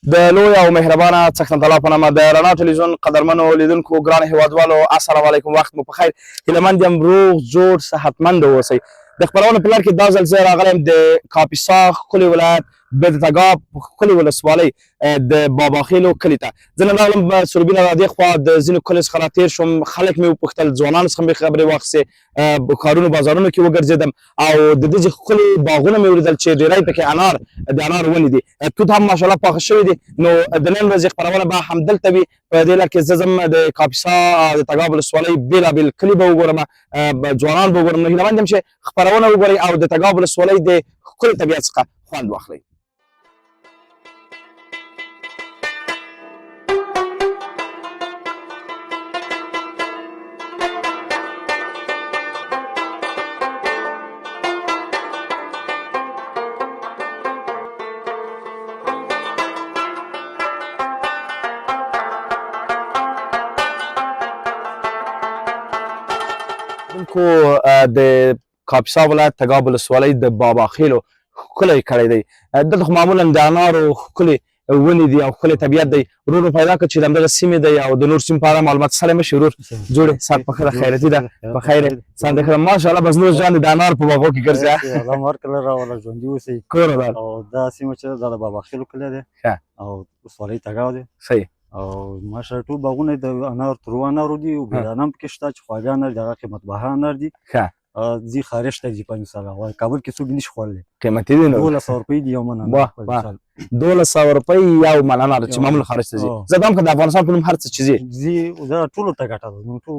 د لوی او مهربانه څښتن تعالی په نامه د رڼا ټلویزیون قدرمنو لیدونکو ګران هیوادوالو السلام علیکم. وخت مو په خیر. هیلهمند یم روغ جوړ صحتمند اوسئ. د خپرونې په لړ کې دا ځل زه راغلی یم د کاپیسا ښکلي ولایت د تګاب ښکلې ولسوالۍ د باباخیلو کلي ته. زه نن راغلم سروبینه را دې خوا د ځینو کلیو څخه راتېر شوم. خلک مې وپوښتل، ځوانانو څخه مې خبرې واخیستې، کارونو بازارونو کې وګرځېدم او د دې ښکلي باغونه مې ولیدل چې ډېری پکې انار د انار ونې دي. توت هم ماشاءالله پاخه شوي دي. نو د نن ورځې خپرونه به همدلته وي. په دې لړ کې زه ځم د کاپیسا د تګاب ولسوالۍ بېلابېل کلي به وګورم، ځوانان به وګورم. نو هیله مند یم چې خپرونه وګورئ او د تګاب ولسوالۍ د ښکلي طبیعت څخه خوند واخلئ. کو د کاپیسا ولایت تګاب ولسوالۍ د باباخیلو ښکلی کړی دی. دلته خو معمولا د انارو ښکلې ونې دي او ښکلی طبیعت دی. ورور مو پیدا کړ چې د همدغه سیمې دی او د نور سیمو په اړه معلومات. سلام مشي ورور، جوړې سات په ښه ده، خیرتي ده، په خیر یې سان د ښه ده. ماشاءالله بس نور جان د انار په باغو کې ګرځي. الله مو ورکړه راوله ژوندي اوسئ. کور ودان او دا سیمه چې دا د باباخیلو کلی دی او ولسوالۍ تګاب دی. صحیح. او ماشاءالله ټول باغونه د انار ترو انارو دي او بېدانه هم پکې شته چې خواږه انار دي، هغه قیمت بها انار دي. ځي خارج ته ځي په مثال او کابل کې څوک نشي خوړلی. قیمتي دي نو 1200 روپۍ دي یو من انار. 1200 روپۍ یو من انار چې معمولا خارج ته ځي. زه دا هم که د افغانستان په نوم هر څه چې ځي دا ټولو ته ګټه ده، زموږ ټول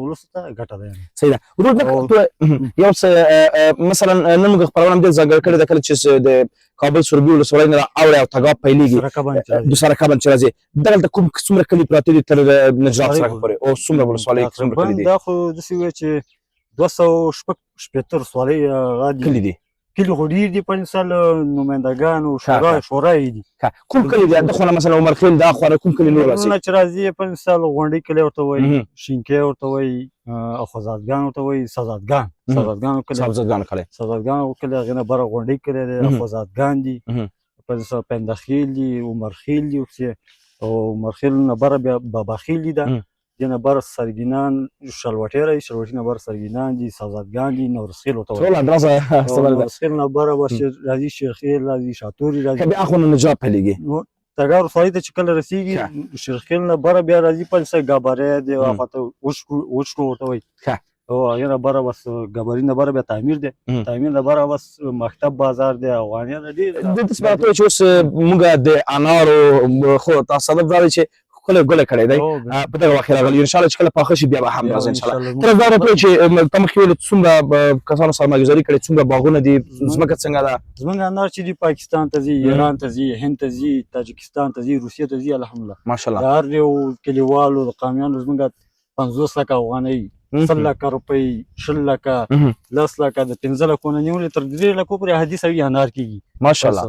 ولسو ته ګټه ده. صحیح ده. ورور یو څه مثلا نن موږ خپرونه همدې ځانګړې کړې ده کله چې د کابل سروبي ولسوالۍ نه رااوړې او تګاب پیلېږي د سرکه بند چې راځي. دلته کوم څومره کلي پراته دي تر نجراب سرک پورې او څومره ولسوالۍ څومره کلي دي؟ دا خو داسې وایي چې 260 ولسوالۍ کلي دي. کلي خو ډېر دي په مثال نمایندګان او شورا یې دي. کوم کلي دي د خو نه مثلا عمرخیل دا خوا کوم کلي نور راځي؟ چې راځي په مثال غونډۍ کلی ورته وایي، شینکۍ ورته وایي، اخوزادګان ورته وایي، سازادګان کلی، سازادګان کلی، هغې نه بره غونډۍ کلی دی، اخوزادګان دي، په مثال پندخیل دي، عمرخیل دي او عمرخیل نه بره بیا باباخیل دي. ده دې نه بره سرګینان شلوټۍ راځي، شلوټۍ نه بره سرګینان دي، سازادګان دي، نورسخیل ورته وایي. نورسخیل نه بره بس راځي شیرخیل راځي، شاتوري راځي. بیا خو نه نجراب پیلېږي. تګاب ولسوالۍ ته چې کله رسېږي شیرخیل نه بره بیا راځي په مثال ګابرې دی، هاخوا وچکو ورته وایي. او هغې نه بره بس ګابري نه بره بیا تعمیر دی، تعمیر نه بره بس مکتب بازار دی، افغانیان ډېر. دلته څه راته وایي چې اوس موږ د انارو خو تاسو هدف دا دی چې ښکلی ګله کړی دی په دغه وخت کې راغلی. انشاءالله چې کله پاخه شي بیا به هم راځي انشاءالله. ته دا راته وایي چې ته مخکې ویلې څومره کسانو سرمایه‌ګذاري کړې، څومره باغونه دي، ځمکه څنګه ده؟ زموږ انار چې دي پاکستان ته ځي، ایران ته ځي، هند ته ځي، تاجکستان ته ځي، روسیې ته ځي. الحمدلله ماشاءالله د هر یو کلیوالو د قامیانو زموږ 50 لکه افغانۍ، 100 لکه روپۍ، 20 لکه، 10 لکه، د 15 لکو نه نیولې تر 3 لکو پورې حدي سړي انار کېږي. ماشاءالله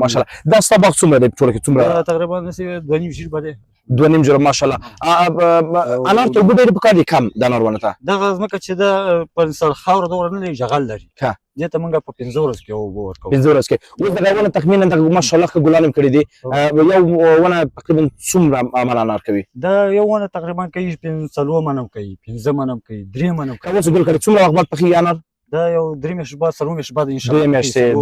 ماشاءالله. دا ستا باغ څومره دی په ټوله کې؟ څومره تقریبا داسې 2.5 جریبه دی. 2.5 جریبه ماشاءالله. انار ته اوبه ډېرې پکار دي کم د انار ونه ته؟ دغه ځمکه چې ده په مثال خاوره دومره نه لري، جغل لري. دې ته موږ په 15 ورځو کې اوبه ورکوو. 15 ورځو کې. اوس دغه ونه تخمیناً دغه ماشاءالله ښه ګلان هم کړي دي. یو ونه تقریبا څومره من انار کوي؟ دا یو ونه تقریبا کوي 4 من هم کوي، 5 من هم کوي، 3 من هم کوي. اوس ګل کړي څومره وخت بعد پخېږي انار؟ دا یو 3 میاشتې بعد، 4 میاشتې بعد انشاءالله.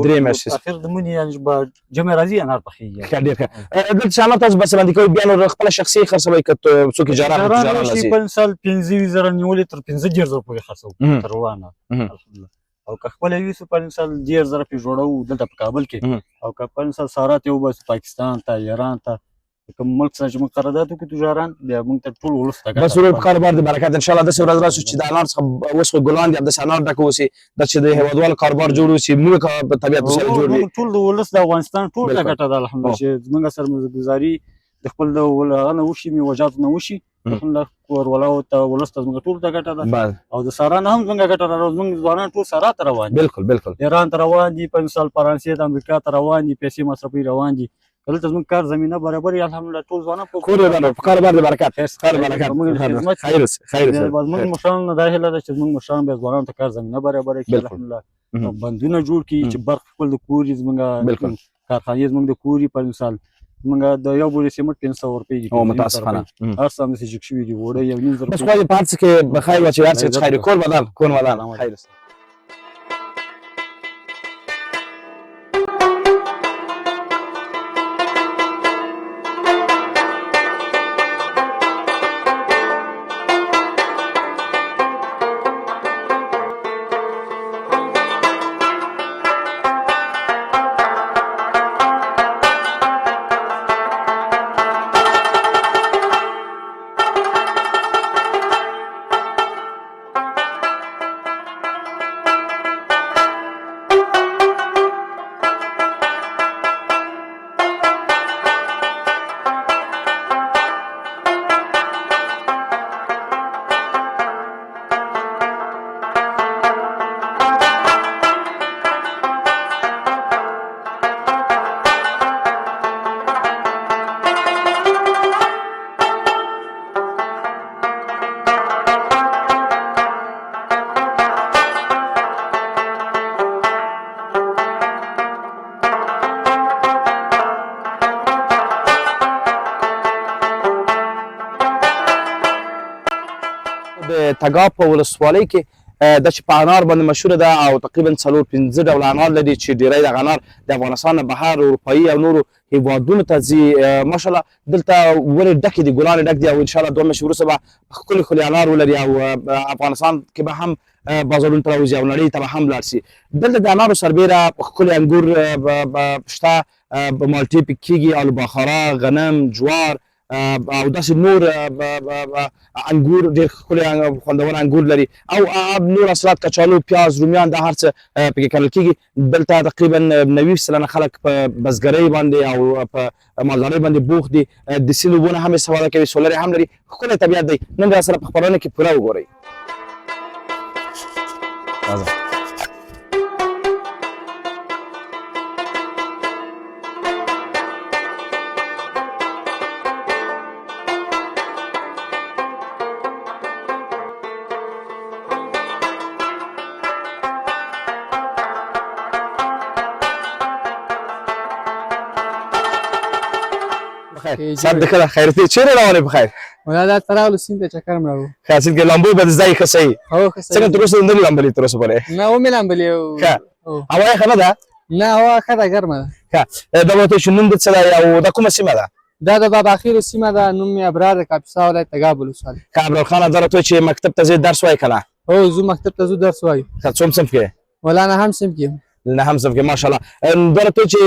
3 میاشتې اخر د مني یعنې بعد جمع راځي انار پخېږي. ښه ډېر ښه. دلته چې انار تاسو بسته بندي کوئ بیا نور خپله شخصي خرڅوئ که څوک اجاره راځي؟ په مثال 15,000 نیولې تر 15,000 پورې خرڅوو تر وانه الحمدلله. او که خپله یوسو په مثال 1,000 پرې جوړوو دلته په کابل کې، او که په مثال سارات یې وباسو پاکستان ته، ایران ته، کوم ملک سره چې موږ قرارداد وکړو تجاران، بیا موږ ته ټول ولس ته ګټه. بس ورور په کاروبار دې برکت انشاءالله. داسې ورځ راشي چې د انار څخه اوس خو ګلان دي، همداسې انار ډک واوسي، دا چې د هېوادوالو کاروبار جوړ وسي، موږ په طبیعت سره جوړ وي. ټول د ولس د افغانستان ټول ته ګټه ده الحمدلله چې زموږ سرمایه‌ګذاري د خپل د هغه نه وشي، میوجاتو نه وشي، الحمدلله کوروالاو ته ولس ته زموږ ټول ته ګټه ده. او د سارا نه هم زموږ ګټه ده. زموږ ځوانان ټول سارا ته روان دي. بالکل ایران ته روان دي، په مثال فرانسې ته، امریکا ته روان دي، پیسې مصرفوي روان دي. دلته زموږ کار زمینه برابرې الحمدلله ټول ځوانان په کاروبار دې برکت خیر. زموږ مشرانو نه دا هیله ده چې زموږ مشران بیا ځوانانو ته کار زمینه برابره کړي الحمدلله. بندونه جوړ کړي چې برق خپل د کور وي، زموږ کارخانې زموږ د کور وي. په مثال موږ د یو بورې سیمنټ 500 روپۍ دي. او متاسفانه هر څه همداسې جګ شوي دي، وړه 1.5 زره بس خدای په هر څه کې بخیر واچوي، هر څه خیر کور ودان خیر. د تګاب په ولسوالۍ کې دا چې په انار باندې مشهوره ده او تقریبا 4-5 ډوله انار لري چې ډیری دغه انار د افغانستان نه بهر اروپایي او نورو هیوادونو ته ځي. ماشاءالله دلته ولې ډکې دي، ګلانې ډک دي او انشاءالله 2 میاشتې وروسته به ښکلي انار ولري او افغانستان کې به هم بازارونو ته راوځي او نړۍ ته به هم لاړ شي. دلته د انارو سربیره ښکلي انګور شته، مالټې پکې کېږي، آلو بخارا، غنم، جوار او داسې نور انګور، ډېر ښکلي خوندور انګور لري او نور حاصلات کچالو، پیاز، رومیان، دا هر څه پکې کرل کېږي. دلته تقریبا 90% خلک په بزګرۍ باندې او په مالدارۍ باندې بوخت دي. د سیند اوبونه هم استفاده کوي، سولر هم لري، ښکلی طبیعت دی. نن راسره په خپرونه کې پوره وګورئ. سب د کله خیر ته چیرې روانې په خیر؟ ولا دا تراولو سیند ته چکر مړو. ښه سیند کې لامبو به ځای ښه صحیح. هو ښه صحیح. څنګه تر اوسه نه لامبلې تر اوسه پورې؟ نه ومې لامبلې. ښه هوا یې ښه نه ده؟ نه هوا ښه ده، ګرمه ده. ښه دا ورته چې نوم د څه دی او دا کومه سیمه ده؟ دا د بابا خیرو سیمه ده، نوم یې ابرار د کاپیسا ولایت تګاب ولسوالي. ښه ابرار خانه دا راته چې مکتب ته ځې درس وایې که نه؟ هو زه مکتب ته ځو درس وایو. ښه څوم صنف کې؟ ولا نه هم صنف کې یم. نه هم صنف کې ماشاءالله. دا راته چې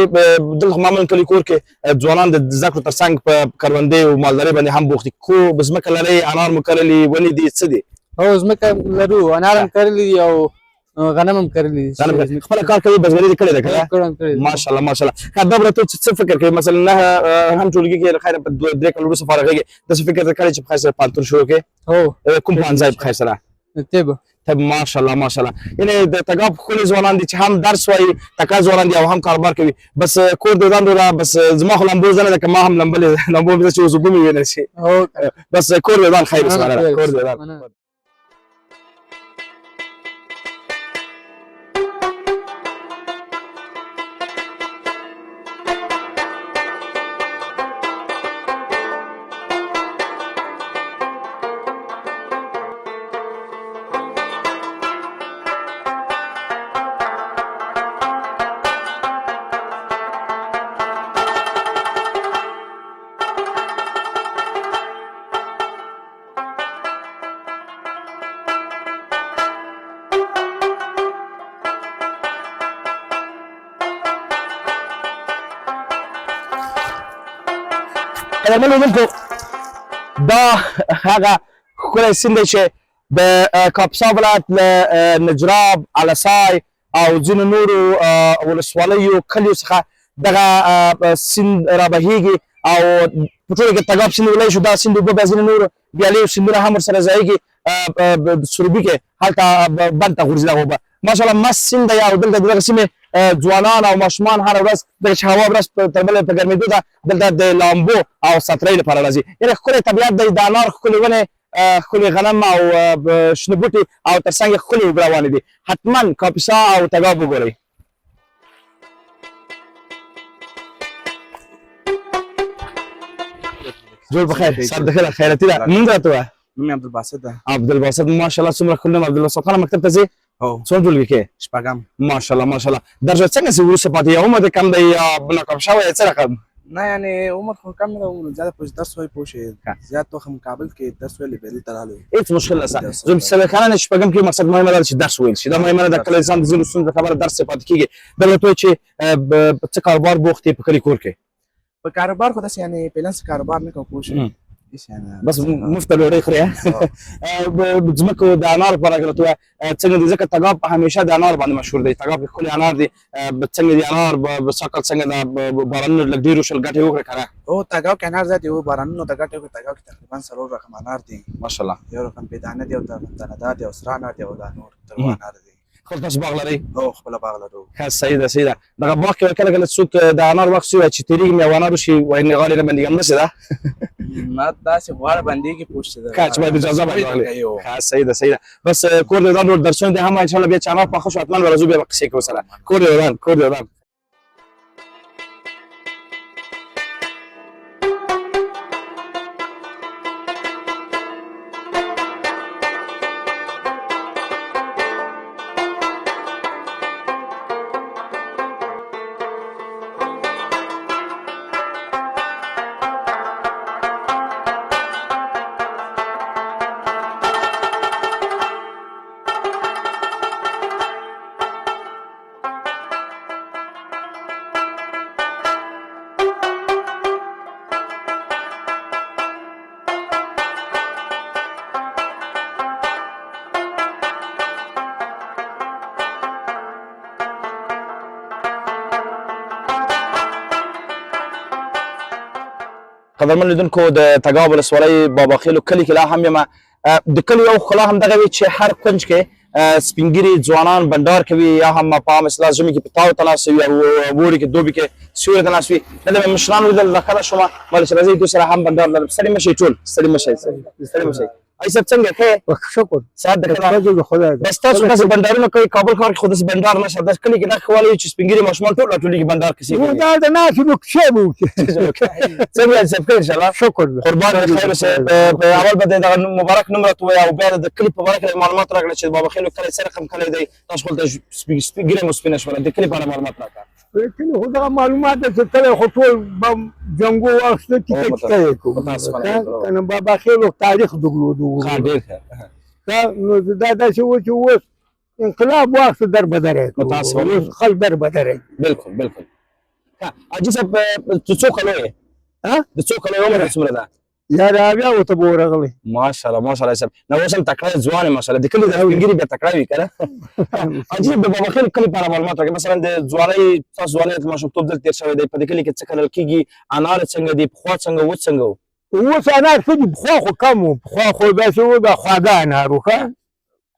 دلته معمولا کلي کور کې ځوانان د زده کړو تر څنګ په کروندې او مالدارۍ باندې هم بوخت دي. کو ځمکه لرئ، انار مو کرلي، ونې دي، څه دي؟ هو ځمکه لرو، انار هم کرلي دي او غنم هم کرلي دي. خپله کار کوي، بزګري دې کړې ده که نه؟ ماشاءالله ماشاءالله. ښه دا به راته چې څه فکر کوي مثلا نه هم ټولګي کې خیر په 2-3 کال وروسته فارغېږي، داسې فکر دې کړی چې په خیر سره پوهنتون شروع کړې؟ هو کوم پوهنځی په خیر سره؟ طب ماشاءالله ماشاءالله. یعنی د تګاب ښکلي ځوانان دي چې هم درس وایي، تکړه ځوانان دي او هم کاروبار کوي. بس کور د ودان ډوله بس زما خو لامبو زده نه ده، که ما هم لامبلې لامبو مې چې اوس اوبه مې ویلی شي. بس کور د ودان خیر اوس مننه، کور د ودان. قدرمنو لیدونکو دا هغه ښکلی سیند دی چې د کاپیسا ولایت له نجراب، علسای او ځینو نورو ولسوالیو کلیو څخه دغه سیند رابهیږي او په ټوله کې تګاب سیند ویلی شو. دا سیند اوبه بیا ځینې نور بیالې سیندونه هم ورسره ځایږي. سروبي کې هلته بند ته غورځي دغه اوبه. ماشاءالله مست سیند دی او دلته د دغه سیمې ځوانان او ماشومان هره ورځ دغه چې هوا ورځ تر بلې په ګرمېدو ده دلته د لامبو او ساترۍ لپاره راځي. یعنې ښکلی طبیعت دی، د انار ښکلې ونې، ښکلې غنم او شنه بوټي او تر څنګ یې ښکلې اوبه روانې دي. حتما کاپیسا او تګاب وګورئ. جوړ بخیر سر د خیر خیرتي ده نوم راته وایه نوم یې عبدالباسط ده عبدالباسط ماشاءالله څومره ښه نوم عبدالباسط خان مکتب ته ځې هو څومره ټولګي کې شپږم ماشاءالله ماشاءالله درجه څنګه سي وروسته پاتې یا عمر دې کم دی یا ناکام شوی څه رقم نه یعنې عمر خو کم نه ده زیاته پوه درس وایي پوه شې زیات وخت مقابل کې درس ویلې بهلي ته راغلی هیڅ مشکل نشته زه څلوېښت کلن شپږم کې مقصد مهمه ده چې درس ویل شي دا مهمه نه ده کله انسان د ځینو ستونزو خبره درس پاتې کېږي دا به ورته وایي چې څه کاروبار بوخت یې په کلي کور کې په کاروبار خو داسې یعنې پلنس کاروبار نه کوم پوه شې بس مفته ډوډۍ خوري ځمکو د انار په اړه راته وایه څنګه دي ځکه تګاب همیشه د انار باندې مشهور دی تګاب کې ښکلي انار دي څنګه دي انار سږ کال څنګه ده بارانونو لږ ډېر وشول ګټې وکړې که نه هو تګاو کې انار زیات وي بارانونو ته ګټې وکړې تګاو کې تقریبا څلور رقم انار دي ماشاءالله یو رقم بېدانه دی او دانه‌دار دی او سره انار دی او دا نور تروه انار دي خپل تاسو باغ لرئ هو خپله باغ لرو ښه صحیح ده صحیح ده دغه باغ کې کله کله څوک د انار وخت وایي چې تېرېږم یا انار وشي وایي غاړې نه بندېږم همداسې ده ما داسې غواړه بندېږي پوه شې ښه چې باید اجازه باندې راغلی ښه صحیح ده صحیح ده بس کور دې ودان ډول درسونه دې هم انشاءالله بیا چې انار پاخه شو حتما به راځو بیا به قصې کوو سره کور دې ودان کور دې ودان قدرمن لیدونکو د تګاب ولسوالۍ باباخیلو کلي کې لا هم یم د کلي یو ښکلا همدغه وي چې هر کونج کې سپین ږیري ځوانان بنډار کوي یا هم په عام اصطلاح ژمي کې په تاو ته ناست وي او اوړي کې دوبي کې سیوري ته ناست وي دلته مې مشران ولیدل راښکته شومه ویل چې راځئ دوی سره هم بنډار لرم ستړي مه شئ ټول ستړي مه شئ ستړي مه شئ ای صاحب څنګه ښه شکر ساعت د د خدای بس تاسو داسې بنډارونه کوئ کابل ښار کې خو داسې بنډار نشته داسې کلي کې دا ښه والی چې سپین ږیري ماشومان ټول راټولېږي بنډار کیسې کوي دا د ناسو نو کښې به وکړي څنګه یې صاحب ښه انشاءالله شکر دی قربان دې خیر اوسې په اول به د دغه مبارک نوم راته ووایه او بیا د کلي په باره کې معلومات راکړه چې باباخیلو کلی څه رقم کلی دی تاسو خو دلته ږیره مو سپینه شوله د کلي په اړه معلومات راکړه کله خو دغه معلومات ده چې کله خو ټول به جنګو واخیسته ټیکه ټیکه یې کوو که نه باباخیلو تاریخ درلودو ښه ډېر ښه نو دا داسې و چې اوس انقلاب واخیسته در بدره یې متاسفه. اوس خلک در بدره یې بالکل بالکل ښه حاجي صاحب ته څو کلو یې د څو کلو عمر دې څومره ده یا راویا ورته به ورغلی ماشاءالله ماشاءالله صاحب نو اوس هم تکړه ځوان یې ماشاءالله د کلي د سپین ږیري بیا تکړه وي که نه حاجي صاحب د باباخیلو کلي په اړه معلومات راکړئ مثلا د ځوانۍ تاسو ځوانۍ د ماشومتوب دلته تېر شوی دی په دې کلي کې څه کرل کېږي انار څنګه دي پخوا څنګه اوس څنګه و اوس انار ښه دي پخوا خو کم و پخوا خو داسې و دا خواږه انار و ښه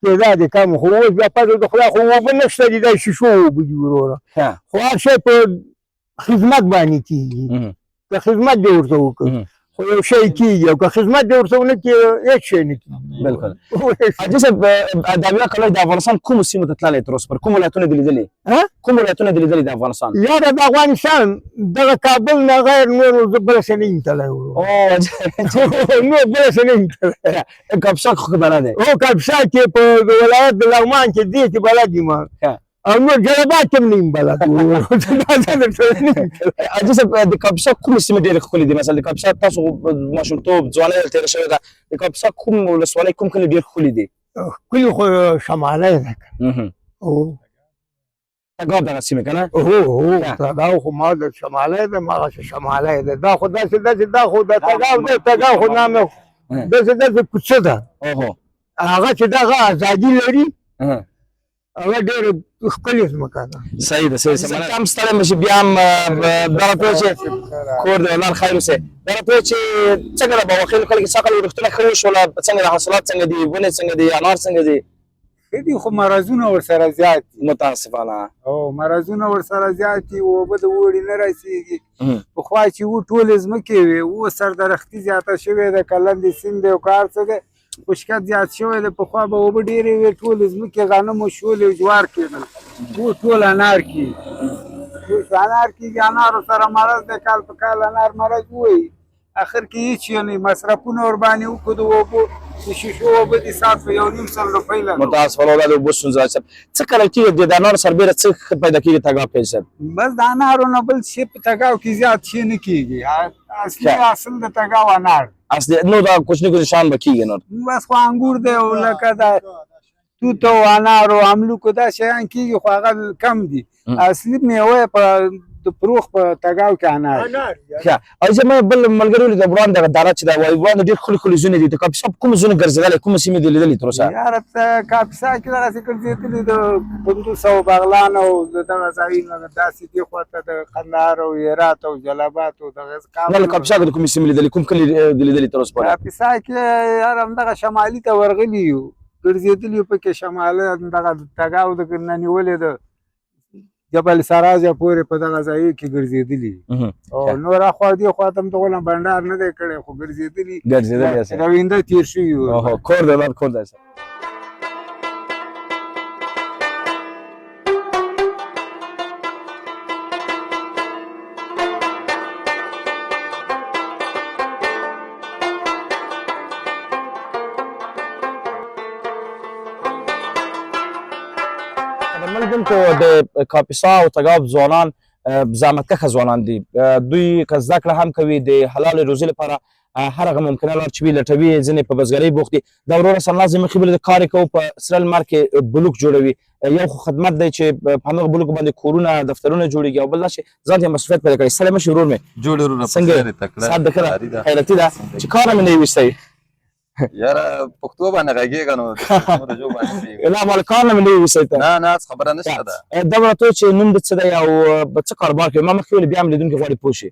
کېدا دې کم خو اوس بیا پته د خدای خو اوبه نشته دي دا شیشو اوبه دي وروره خو هر شی په خدمت باندې کېږي که خدمت دې ورته وکړو خو یو شی کېږي او که خدمت دې ورته ونه کړي هېڅ شی نه کېږي بالکل حاجي صاحب د امیا کلو د افغانستان کومو سیمو ته تللی تر اوسه پورې کوم ولایتونه دې لیدلي کوم ولایتونه دې لیدلي د افغانستان یاره د افغانستان دغه کابل نه غیر نور زه بله څه نه یم تللی نور بله څه نه یم تللی کاپشاک خو خبره دی هو کاپشاک کې په ولایت د لغمان کې دې کې بلد یم او نور جلبات هم نه یم بلد حاجي صاحب د کاپشاک کومې سیمې ډېرې ښکلې دي مثلا د کاپشاک تاسو ماشومتوب ځوانۍ دلته تېره شوې ده د کاپشاک کوم ولسوالۍ کوم کلي ډېر ښکلي دي ښکلي خو شمالی ده تګاب دغه سیمې که نه هو دا خو ما د شمالی ده مغسې شمالی ده دا خو داسې دا خو د تګاب ده تګاب خو نام داسې کوڅه ده هغه چې دغه ازادي لري هغه ډېره ښکلې ځمکه ده صحیح ده صحیح ده هم ستړی مه شي بیا هم دا راته وایي چې کور دې ولان خیر اوسې دا راته وایي چې څنګه د باباخیلو کلي کې سږ کال ورښتونه ښه وشوله څنګه د حاصلات څنګه دي ونې څنګه دي انار څنګه دي ښه دي خو مرضونه ورسره زیات دي متاسفانه او مرضونه ورسره زیات دي اوبه د اوړي نه رسېږي پخوا چې و ټولې ځمکې وې اوس سردرختي زیاته شوې ده که لندې سیند دی او که هر څه دی خشکیات زیات شوی دی پخوا به اوبه ډېرې وې ټولې ځمکې غنم او شولې او جوار کېدل اوس ټول انار کېږي اوس انار کېږي انارو سره مرض دی کال په کال انار مرض ووایي اخر کې هیڅ یو نه مصرفونه ورباندې وکړو د اوبو د شیشو اوبه دي ساعت په 1.5 سل روپۍ لګوو. متاسفانه دا د اوبو ستونزه ده. څه کله کېږي د انارو سربېره څه پیدا کېږي تګاب کې صاحب؟ بس د انارو نه بل شی په تګاو کې زیات شی نه کېږي. اصلي اصل د تګاو انار اصلي نو دا کوچني کوچني شان به کېږي نور بس خو انګور دی او لکه دا توت او انار او املوکو دا شیان کېږي خو هغه کم دي. اصلي میوه په د پروخ په تګاو کې انار. ښه او زه مې بل ملګري ولید وړاندې دغه داره چې دا وایي وړاندې ډېر ښکلي ښکلي زونې دي. د کاپیسا په کومو زونو ګرځېدلی کومه سیمې دي لیدلې تر اوسه؟ یاره ته کاپیسا کې دغسې ګرځېدلي د قندوز او بغلان او د دغه ځایونه داسې دې خواته د قندهار او هرات او جلابات او دغه نه له کاپیسا کې د کومې سیمې لیدلې کوم کلي دي لیدلي تر اوسه پورې؟ کاپیسا کې یاره همدغه شمالي ته ورغلي یو ګرځېدلي یو پکې شماله دغه تګاو د نه نیولې ده جبل سراج پورې په دغه ځای کې ګرځېدلي او نور اخوا دې خوا ته هم د غلام بنډار نه دی کړی خو ګرځېدلي روینده تېر شوي وو. کور دی لار کور دی. ملګرو د کاپیسا او تګاب ځوانان زحمتکښه ځوانان دي. دوی که زده کړه هم کوي د حلالې روزي لپاره هر هغه ممکنه لار چې وي لټوي. ځینې په بزګرۍ بوخت دي. دا وروره سرناز مخې بلې د کار یې کوو په سره لمر کې بلوک جوړوي. یو خو خدمت دی چې په همدغه بلوکو باندې کورونه دفترونه جوړېږي او بل دا چې ځان ته مسؤلیت پیدا کړي. ستړی مه شي ورور مې جوړ ورونه څنګه ساعت د ښه خیرتي ده چې کار مې نه وي ویستی یاره پښتو باندې غږېږه نو د ژبو باندې لا مال کار نه مې نه وي ویستی ته نه خبره نشته ده. دا به راته چې نوم د څه دی او څه کاروبار کوي؟ ما مخکې ویلې بیا هم لیدونکي غواړي پوه شي.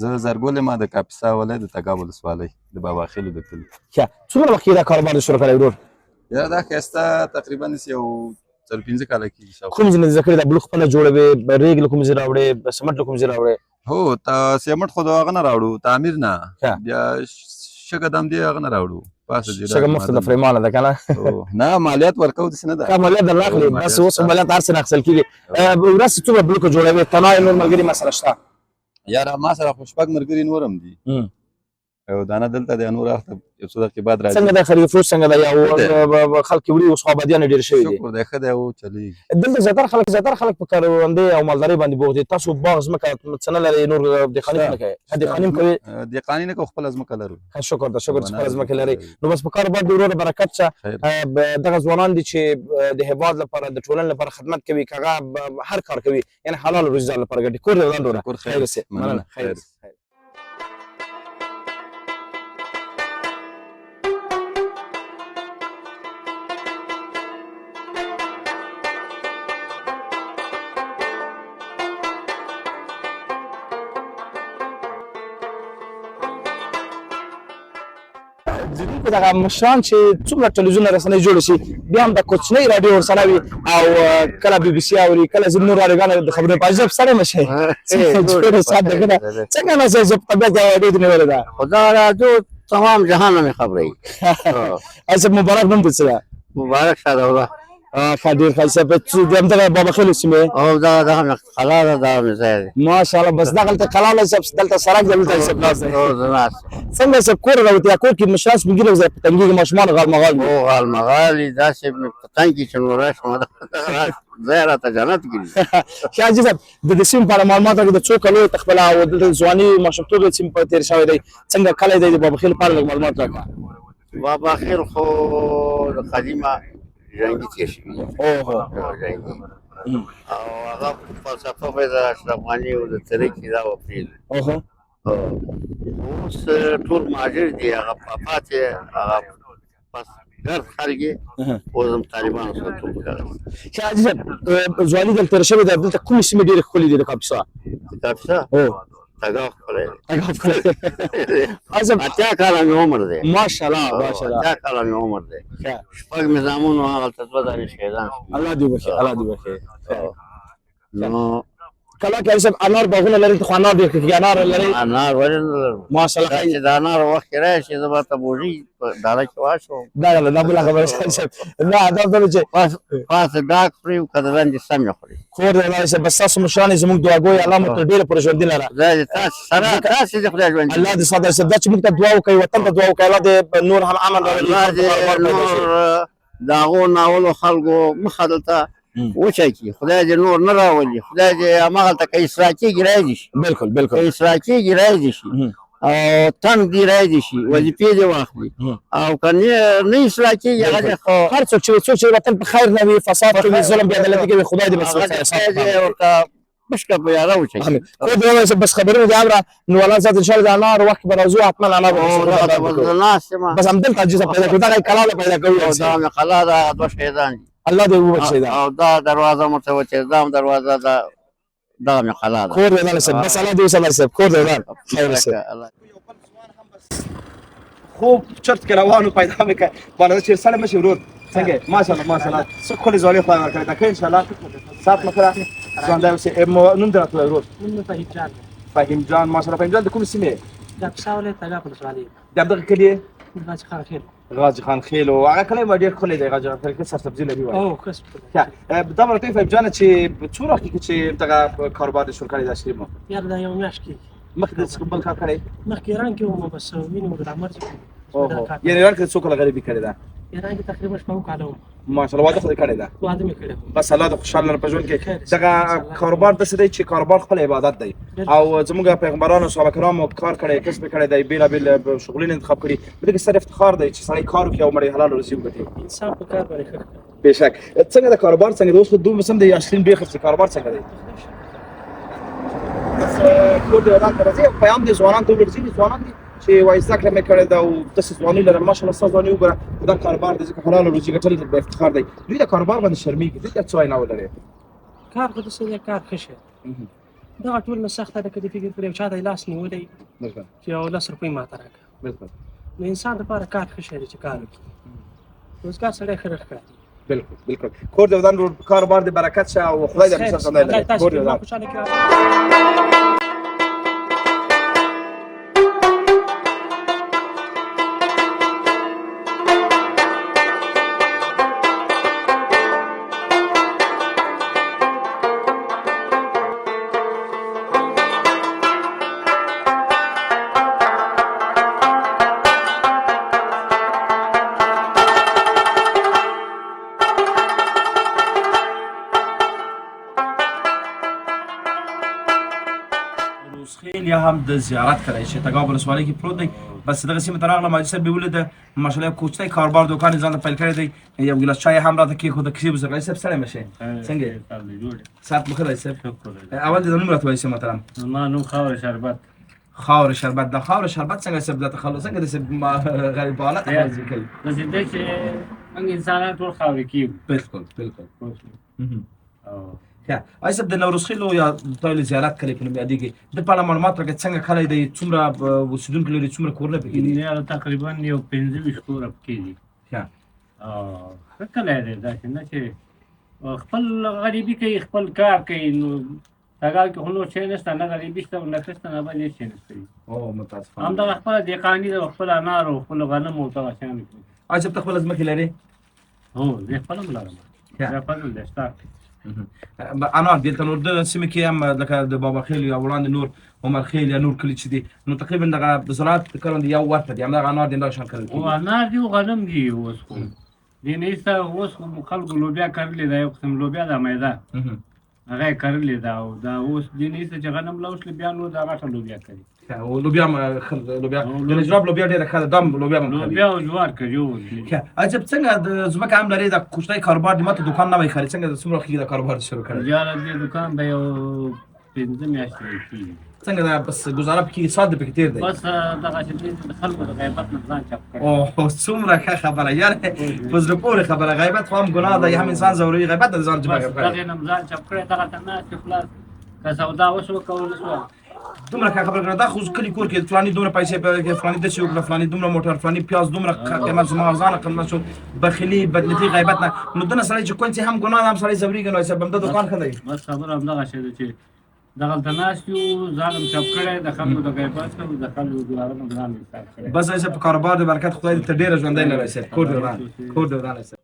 زه زرګول یم د کاپیسا ولایت د تګاب ولسوالۍ د بابا خیلو د کلي. څومره وخت کېږي دا کاروبار دې شروع کړی ورور؟ یاره دا ښایسته تقریبا یو 4-5 کاله کېږي. کوم ځای نه زده کړې دا بلوک خپله جوړوې ریګ له کوم ځای راوړې سمنټ له کوم ځای راوړې؟ هو سیمنټ خو د هغه نه راوړو تعمیر نه بیا شګه دم دی هغه نه راوړو شګه مفته د فریمانه ده که نه؟ نه مالیات ورکوو داسې نه ده مالیات درنه اخلي بس اوس مالیات هر څه نه اخیستل کېږي. ورځ څومره بلوکه جوړوې؟ تنها نور ملګري ما سره شته؟ یاره ما سره خو شپږ ملګري نور هم دي او دانه دلته دی نور اخته یو څو دقیقې بعد راځي. څنګه دی خرید فروش څنګه دی؟ یو خلک وړي اوس خو آبادیان ډېر شوي دي. شکر دی ښه دی او چلېږي. دلته زیاتره خلک په کروندې او مالدارۍ باندې بوخت دي. تاسو باغ ځمکه څه نه لرئ نور دهقاني نه کوئ؟ دهقاني هم کوئ؟ دهقاني نه کوو خپله ځمکه لرو. شکر ده شکر چې خپله ځمکه لرئ. نو بس په کار باندې وروره برکت شه. دغه ځوانان دي چې د هېواد لپاره د ټولنې لپاره خدمت کوي که هغه هر کار کوي یعنې حلال روزي ځان لپاره ګټي. کور دې ودان وروره خیر اوسې مننه خیر. دغه مشران چې څومره ټلویزیون رسنۍ جوړې شي بیا هم د کوچنۍ راډیو ورسره وي او کله بي بي سي اوري کله ځینې نور راډیوګانې د خبرو په ژبه ستړی مه شئ. څنګه نه زه په طبیعت کې راډیو دې نیولې ده؟ خدا راډیو تمام جهان میں خبرې ایسه مبارک نوم دې څه ده؟ مبارک شه دوله ښه ډېر ښایسته په همدغه بابا خیلو سیمې او دغه قلعه ده دا مې ځای دی ماشاءالله. بس دغلته قلعه ده صاحب دلته سړک دی دلته صاحب ناست دی. څنګه صاحب کور راوتې یا کور کې مشران سپین ږیري په تنګېږي ماشومان غالمغال دي؟ او غالمغال دي داسې مې په تنګ کې چې نو راشم ځای راته جنت ګرځي. شاه حاجي صاحب د دې سیمې په اړه معلومات راکړئ. د څو کلونو ته خپله او دلته ځواني ماشومتوب د سیمې په تېر شوی دی څنګه کلی دی د بابا خیل په اړه لږ معلومات راکړه. بابا خیل خو د قدیمه جنګي تېر شوي جنګي او هغه فلسفه به د اشرف غني او د ترکي دا وپرېږدي. اوس ټول مهاجر دي هغه پاتې هغه بس ګرد خلک یې اوس هم طالبانو سره ټول په دغه. شاه حاجي صاحب ځواني دلته تېره شوې ده دلته کومې سیمې ډېرې ښکلې دي د کاپیسا؟ کاپیسا تګاب ښکلی دی. 80 کاله مې عمر دی. ماشاءالله ماشاءالله 80 کاله مې عمر دی. شپږ مې زامنو هغلته 2 دانې شهیدان شوي. الله دې وبخښي الله دې وبخښي. نو کلاکه علي صاحب انار باغونه لري خو انار ډېر کېږي انار لري انار ولې نه لرو ماشاءالله چې د انار وخت کې راشي زه به ته بوډۍ په ډاله کې واچوم دا بله خبره علي صاحب نه دا ته چې خاصه ډاک خوري او که د لاندې سمې خوري کور دی علي صاحب بس تاسو مشران یې زموږ دعاګوی الله مو تر ډېره پورې ژوندي لره خدای دې تاسې سره تاسې دې خدای ژوندي الله دې ساده صاحب دا چې موږ ته دعا وکړي وطن ته دعا وکړي الله دې نور هم امن راولي الله دې نور د هغو ناولو خلکو مخه دلته وچکي خدای دې نور نه راولي خدای دې هماغلته که اصلاح کېږي رایې شي بالکل بالکل که اصلاح کېږي رایې شي او تنګ دې رایې شي وظیفې دې واخلي او که نه اصلاح کېږي هغه دې خو هر څوک چې وطن په خیر نه وي فساد کوي ظلم بې عدالتي کوي خدای دې بس خدای دې ورته مشکل په یاره وچکي خو دې بس خبرونه دې امره نو الله زاد ان شاء الله د انار وخت به راځو حتما انار بس همدلته عجیزه پیدا کړو دغه کلاله پیدا کوي دا مې قلا ده دوه شهیدان دي الله دې وبخښي دا او دا دروازه مرته وچې دا دروازه ده دا مې قلا ده کور دې الله صاحب بس الله دې وسلام صاحب کور دې خیر صاحب خوب چرت کې روانو پیدا مې کړ باندې چې سره مشي ورور څنګه ماشاءالله څه کولې زولې خدای ورکړي دا کې ان شاء الله سات مخره ځان دا اوسه نوم درته ورور فهیم جان ماشاءالله فهیم جان د کوم سیمه دا پساوله تاګه په سوالي د دغه کلی غاز خان خیر غازي خان خیل او هغه کلی ډېر خلې دی غازي خان خیل کې سبزی لري وای او کس دا ورته فهیم جان چې څوره کې چې دغه کاروبار شروع کړی دا شی مو یار دا یو میاش کې مخکې څه بل کار کړی مخکې ایران کې ومه بس وینم د عمر اوه یعنی ایران کې څوک غریبي کړی دا ایران کې تقریبا شپږ کاله وم ماشاءالله واده خو دې کړی دا واده مې کړی بس الله د خوشاله په ژوند کې دغه کاروبار د څه دی چې کاروبار خپل عبادت دی او زموږ پیغمبرانو صحابه کرامو کار کړی کسب کړی دی بیلابیل شغلونه انتخاب کړي دغه سره افتخار دی چې سړی کار کوي او مړی حلال روزي وګټي انسان په کار باندې ښه بهشک څنګه د کاروبار څنګه د اوس خو دوه مسم دی اشرین بیخ چې کاروبار څنګه دی بس کور دې راځي راځي پیغام دې ځوانان ته ورسېږي ځوانان دي چې وایي زکه مې کړی دا او د ځواني لره ماشاءالله ځواني وګوره دا کاروبار د ځکه حلال روزي ګټل د افتخار دی دوی د کاروبار باندې شرمېږي دوی څه وای نه ولري کار خو داسې کار ښه شی دغه ټول نه سخته ده که دې فکر کړی یو چا ته لاس نیولی چې یو 10 روپۍ ماته راکړه نو انسان دپاره کار ښه شی دی چې کار وکړي روزګار سړی ښه ښکاري بالکل کور دې ودان کاروبار دې برکت شه او خدای دې مثال څنګه کور دې ودان خوشاله کړه خیل یا هم د زیارت کړی چې تګاب ولسوالۍ کې پروت دی بس دغه سیمه ته راغلم حاجي صاحب مې ولیده ماشاءالله یو کوچنی کاروبار دوکان یې ځان ته پیل کړی دی یو ګیلاس چای هم راته کېښود کیسې به زه حاجي صاحب سړی مشه څنګه ساعت بخیر حاجي صاحب اول دې د نوم راته وایي محترم زما نوم خاور شربت خاور شربت د خاور شربت څنګه صاحب د تخلص څنګه د غریب حالت راځي کوي داسې دی چې موږ انسانان ټول خاورې کېږو بالکل یا حاجي صاحب د نوروز خیلو یا تایل زیارت کړی په نوم یادېږي د په اړه معلومات راکړه څنګه کلی دی څومره اوسېدونکي لري څومره کورونه پکې دي تقریبا یو 25 کوره پکې دي ښه کلی دی داسې نه چې خپل غریبي کوي خپل کار کوي نو تګال کې خو نور شی نشته نه غریبي شته نه ښه شته نه بل هېڅ شی نشته او متاسفانه همدغه خپله دهقاني ده خپل انار او خپل غنم او دغه شیان کوي حاجي صاحب ته خپله ځمکې لري هو زه خپله هم لرم دا فضل دی ستا انار دلته نور د سیمې کې هم لکه د بابا خیل یا وړاندې نور عمر خیل یا نور کلي چې دي نو تقریبا دغه زراعت کروندې یو ورته دي همدغه انار دي همدغه شان کرل او انار دي او غنم دي اوس خو دې نه ایسته اوس خو خلکو لوبیا کرلې ده یو قسم لوبیا ده میده هغه یې کرلې ده او دا اوس دې نه ایسته چې غنم لاوس بیا نو دا غټه لوبیا کوي او لوبیا د نجراب لوبیا ډېره ښه ده دم لوبیا هم لوبیا او جوار کوي عجب څنګه د ځمکه هم لرې د کوچنی کاروبار دی ماته دوکان نه وایي خالي څنګه څومره وخت کېږي دا کاروبار شروع کړی یاره دې دوکان به یو 15 میاشتې کېږي څنګه دا بس ګزاره پکې ساعت دې پکې تېر دی بس دغه چې د خلکو د غیبت نه ځان چپ کړی اوه څومره ښه خبره یاره په زړه پورې خبره غیبت خو هم ګناه ده هم انسان ضروري غیبت د ځان بس چپ دغې نه ځان چپ کړی دغه ته ناست خلاص که سودا وشوه کولی شوه دومره ښه خبره کړه دا خو کلي کور کې فلاني دومره پیسې په فلاني داسې وکړه فلاني دومره موټر فلاني پیاز دومره قیمت زما ارزانه قیمت شو بخیلي بدنیتي غیبت نه نو دنه سړی چې کوم څه هم ګناه ده هم سړی ځورېږي نو حساب همدا دوکان ښه دی بس خبره همدغه شی ده چې دغلته ناست یو ځان م چپ کړی د خلکو د غیبت کړم د خلکو ګلارونه ځان مې حساب کړی بس صاحب په کاروبار د برکت خدای دې ته ډېره ژوندی لرئ صاحب کور دې وران کور دې وران صاحب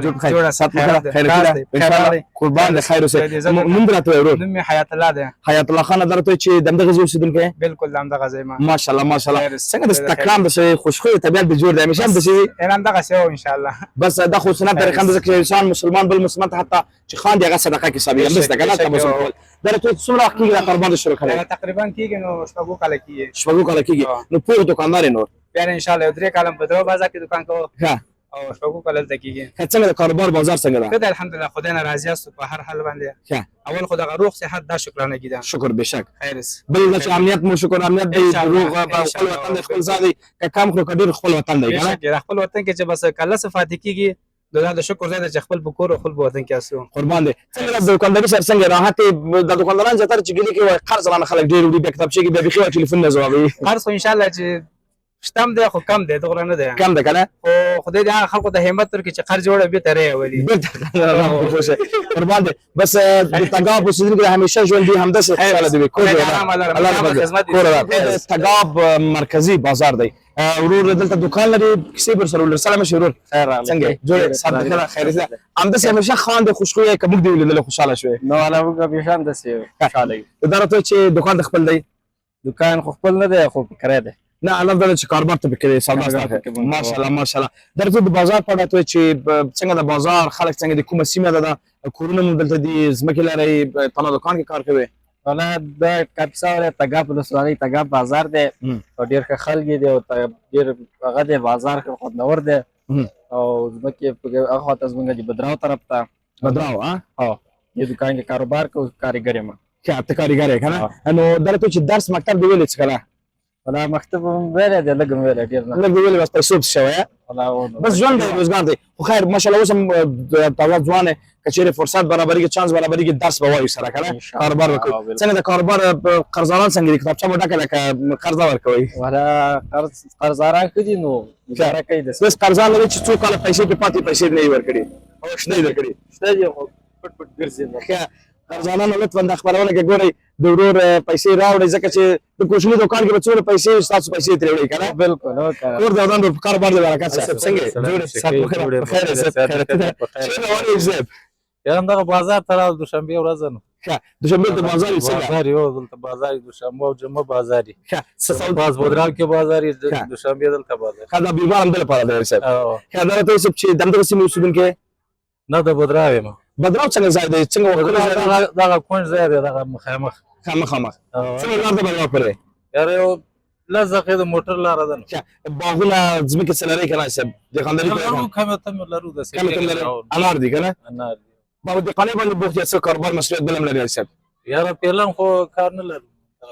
جوړه سات خیر خیر قربان د خیر اوسه نوم راته ورور نوم حیات الله دی حیات الله خان درته چې دغه ځای اوسیدونکی بالکل دغه ځای ما ماشاءالله ماشاءالله څنګه د استقلام د خوشخوي طبيعت به جوړ دی همیشه د شي اعلان دغه سه ان شاء الله بس دا خو سنت طریقه د انسان مسلمان بل مسلمان ته حتی چې خان دی هغه صدقه کې حساب یې مست کنه تاسو کول درته څومره کېږي د قربان شروع کړی تقریبا کېږي نو شپږو کال کېږي شپږو کال کېږي نو پوره دکاندار نور بیا ان شاء الله درې کالم په درو بازار کې دکان کوو ها او شپږو کال ته کېږي څنګه د کاروبار بازار څنګه ده الحمدلله خدای نه راضي است په هر حال باندې ها اول خدای روغ صحت دا شکرانه کیده شکر بشک خیر بل د امنیت مو شکر امنیت دی روغ په خپل وطن خپل ځای کې کم کړو کډیر خپل وطن دی کنه خپل وطن کې چې بس کله صفات کیږي دا د شکر زیاده چې خپل بکور خپل وطن کې اسو قربان دي څنګه د دکانداري سره څنګه راحت د دکانداران زتر چې ګلی کې قرض لانه خلک ډیر وړي په کتاب چې به بخي ټلیفون نه جوابي قرض ان شاء الله چې شتم دی خو کم دی دغه نه دی کم ده کنه او خدای دې خلکو ته همت ورکړي چې قرض جوړه به ترې ولي قربان دي بس د تګاب وسیدل کې همیشه ژوند دي همداسه خوشاله دي کور الله تګاب مرکزی بازار دی ورور دلته دکان لري کسی پر سره سلام شرور څنګه جوړ سات خیر همداسه همیشه خان د خوشخوي کوم دی ولله خوشاله شوی نو علاوه به شان دسه خوشاله درته چې دکان د خپل دی دکان خو خپل نه دی خو کرای دی نه الله تعالی چې کاروبار ته پکې ساده ماشاءالله ماشاءالله درته د بازار په اړه ته چې څنګه د بازار خلک څنګه د کومه سیمه ده کورونه مو دلته دي زمکه لري تنه دکان کې کار کوي ولا د کاپسا ولا تګاب لسوالي تګاب بازار دی او ډیر ښه خلک دي او ډیر هغه د بازار کې خود نور دی او زمکه هغه تاسو موږ د بدراو طرف ته بدراو ها د دکان کې کاروبار کو کاریګر ما چې ته کاریګر کنه نو درته چې درس مکتب دی ویل څه کړه ولا مکتب ویل دی لګم ویل ډیر نه لګم ویل بس پیسې شوی ولا بس ژوند دی روزګار دی خو خیر ماشاءالله اوس هم تاوله ځوانه کچېره فرصت برابرۍ کې چانس برابرۍ کې درس به وایي سره کنه کاروبار وکړي څنګه د کاروبار قرضداران څنګه دي کتابچه مو ډکه لکه قرض ورکوي ولا قرضداران کدي نو اداره کوي بس قرضدار لري چې څو کال پیسې په پاتې پیسې نه ورکړي او شته دې کړی شته دې پټ پټ ګرځي قرضدارانو لطفا د خبرونه کې ګوري د ورور پیسې راوړي ځکه چې د کوچني دکان کې بچو پیسې تاسو پیسې ترې وړي کنه بالکل او کور د ودان په کاروبار د برکت سره څنګه جوړ سات خیر خیر یارم دغه بازار ته دوشنبه ورځ نو دوشنبه د بازار بازار یو دلته بازار دوشنبه او جمعه بازاري باز بدرال کې بازاري دوشنبه دلته بازار خدا بیمار هم دل پاره دی صاحب خدا ته سب چې دمدغه سیمه اوسیدونکو نه د بدراوي ما بدراو څنګه ځای دی څنګه وکړه دغه کونج ځای دی دغه مخامخ څنګه لار ته بدراو پرې یار یو لزقه د موټر لار ده باغونه زمکه سلری کنه صاحب د خاندري په کومه تم لرو د سیمه انار دی کنه انار بابا د قنې باندې بوخت یا څه کاروبار مسؤلیت بلم لري صاحب یار پیلم خو کار نه لري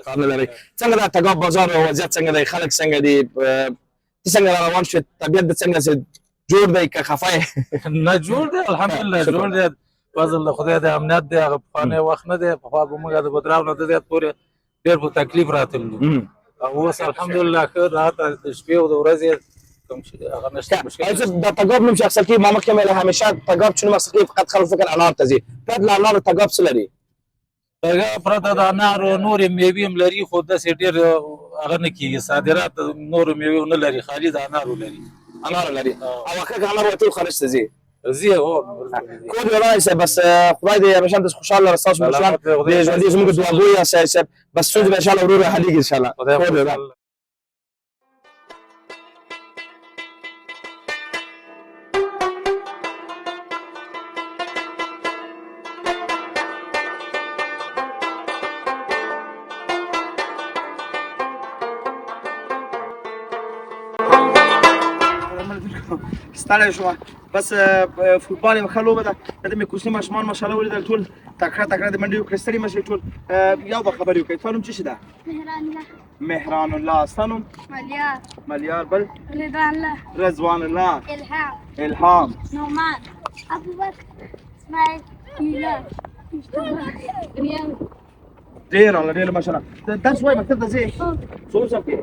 کار نه لري څنګه د تګاب بازار او وضعیت څنګه دی خلک څنګه دي څنګه روان شو طبيعت د څنګه جوړ دی که خفای نه جوړ دی الحمدلله جوړ دی فضل د خدای د امنیت دی هغه پخوانی وخت نه دی پخوا به موږ د بدراو نه د زیات پورې ډېر په تکلیف راتللو او اوس الحمدلله ښه راحت د شپې او د ورځې کوم چې هغه نشته مشکل د تګاب نوم چې اخیستل کېږي ما مخکې ویل همیشه تګاب چې نوم اخیستل کېږي فقط خلک فکر انار ته ځي پرته له انارو تګاب څه لري پرته د انارو نورې میوې هم لري خو داسې ډېر هغه نه کېږي صادرات نورو میوې نه لري خالي د انارو لري انار لري او که انار وتی خارج ته ځي زه هو کور ولای سه بس خدای دې همیشه د خوشاله رساس مشوار دې ژوندۍ زموږ دعاګوي یا سه بس څه ان شاء الله ورور حليږي ان شاء الله ستړی شوه بس فوټبال یوه ښه لوبه ده دلته مې کوچني ماشومان ماشاءالله ولیدل ټول تکړه تکړه د منډې وکړې ستړي مه شئ ټول یو به خبرې وکړئ ستا نوم څه شي ده مهران الله ستا نوم ملیار بل رضوان الله الهام نعمان ابوبکر اسماعیل میلاد ریان ډېر ماشاءالله درس وایي مکتب ته ځې څو صف کې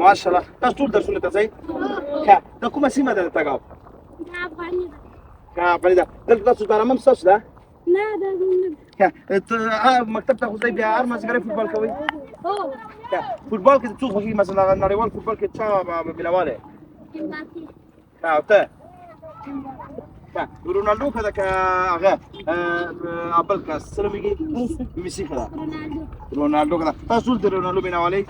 ماشاءالله تاسو ټول درسونه ته ځئ ښه د کومه سیمه ده د تګاب افغاني افغاني ده دلته تاسو دارمم ستاسو ده نه ښه مکتب ته خو ځئ بیا هر مازدیګری فوټبال کوئ ښه فوټبال کې څوک خوښېږي مثلا نړیوال فوټبال کې چا بېلوالی ښه او ته رونالدو که ده که هغه بل کس څه نومېږي میسي که ده رونالدو که ده تاسو ټول د رونالدو مینهوالئ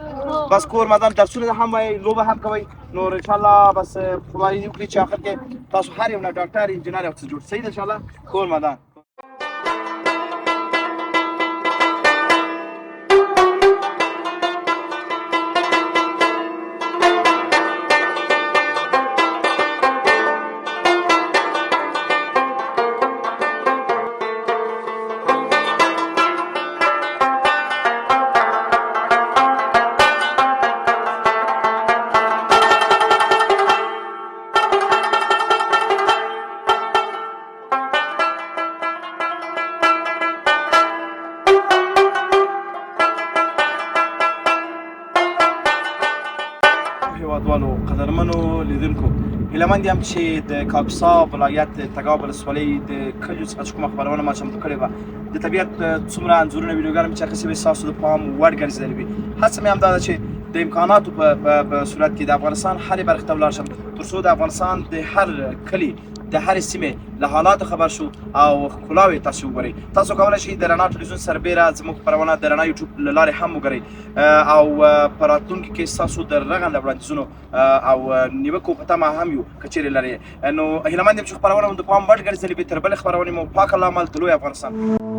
بس کور مدام درسونه هم وایئ لوبه هم کوئ نور انشاءالله بس خدای دې وکړي چې آخر کې تاسو هر یو نه ډاکټر انجینر او څه جوړ صحیح ده انشاءالله کور مدام هیوادوالو قدرمنو لیدونکو هیله مند یم چې د کاپیسا ولایت تګاب ولسوالۍ د کلیو څخه چې کومه خپرونه ما چمتو کړې وه د طبیعت څومره انځورونه ویډیوګانې مې چې اخیستې وې ستاسو د پام وړ ګرځېدلې وي هڅه مې هم دا ده چې د امکاناتو په صورت کې د افغانستان هرې برخې ته ولاړ شم تر څو د افغانستان د هر کلي د هرې سیمې له حالاتو خبر شو او ښکلاوې تاسو وګورئ تاسو کولی شئ د رڼا ټلویزیون سربیره زموږ خپرونه د رڼا یوټیوب له لارې هم وګورئ او په راتلونکي کې ستاسو د رغنده وړاندیزونو او نیوکو په تمه هم یو که چیرې لرئ نو هیله مند یم چې خپرونه مو د پام وړ ګرځېدلې وي تر بلې خپرونې مو پاک الله مل د لوی افغانستان